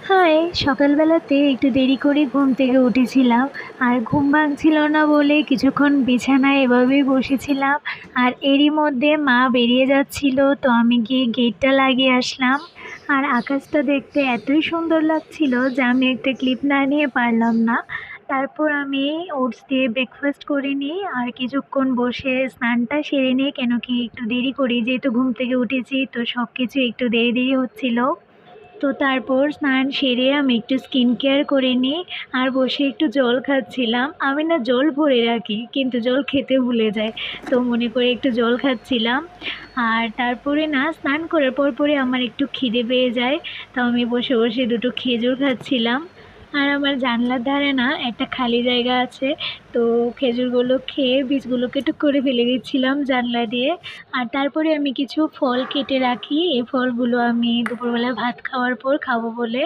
High, সকালবেলাতে একটু দেরি করে ঘুম থেকে উঠেছিলাম। আর ঘুম ভাঙছিল না বলে কিছুক্ষণ বিছানায় এভাবেই বসেছিলাম। আর এরই মধ্যে মা বেরিয়ে যাচ্ছিল, তো আমি গিয়ে গেটটা লাগিয়ে আসলাম। আর আকাশটা দেখতে এতই সুন্দর লাগছিল যে আমি একটা ক্লিপ না নিয়ে পারলাম না। তারপর আমি ওটস দিয়ে ব্রেকফাস্ট করে নিই আর কিছুক্ষণ বসে স্নানটা সেরে নিই, কেন কি একটু দেরি করি যেহেতু ঘুম থেকে উঠেছি, তো সব কিছু একটু দেরি দেরি হচ্ছিল। তো তারপর স্নান সেরে আমি একটু স্কিন কেয়ার করে নিই আর বসে একটু জল খাচ্ছিলাম। আমি না জল ভরে রাখি কিন্তু জল খেতে ভুলে যাই। তো মনে করে একটু জল খাচ্ছিলাম। আর তারপরে না স্নান করার পরে আমার একটু খিদে পেয়ে যায়। তো আমি বসে বসে দুটো খেজুর খাচ্ছিলাম। আর আমার জানলার ধারে না একটা খালি জায়গা আছে। তো খেজুরগুলো খেয়ে বীজগুলোকে টুক করে ফেলে দিচ্ছিলাম জানলা দিয়ে। আর তারপরে আমি কিছু ফল কেটে রাখি। এই ফলগুলো আমি দুপুরবেলা ভাত খাওয়ার পর খাবো বলে।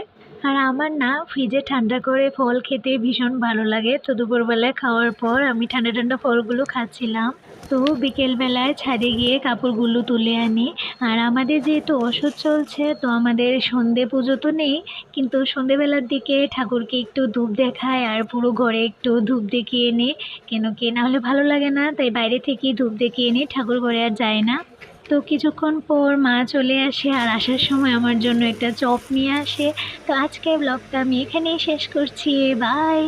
আর আমার না ফ্রিজে ঠান্ডা করে ফল খেতে ভীষণ ভালো লাগে। তো দুপুরবেলায় খাওয়ার পর আমি ঠান্ডা ঠান্ডা ফলগুলো খাচ্ছিলাম। তো বিকেলবেলায় ছাদে গিয়ে কাপড়গুলো তুলে আনি। আর আমাদের যেহেতু ওষুধ চলছে, তো আমাদের সন্ধে পুজো তো নেই, কিন্তু সন্ধেবেলার দিকে ঠাকুরকে একটু ধূপ দেখায় আর পুরো ঘরে একটু ধূপ দেখিয়ে নিই। কেন কি না হলে ভালো লাগে না, তাই বাইরে থেকেই ধূপ দেখিয়ে নিই, ঠাকুর ঘরে আর যায় না। তো কিছুক্ষণ পর মা চলে আসে আর আসার সময় আমার জন্য একটা চপ নিয়ে আসে। তো আজকের ব্লগটা আমি এখানেই শেষ করছি। বাই।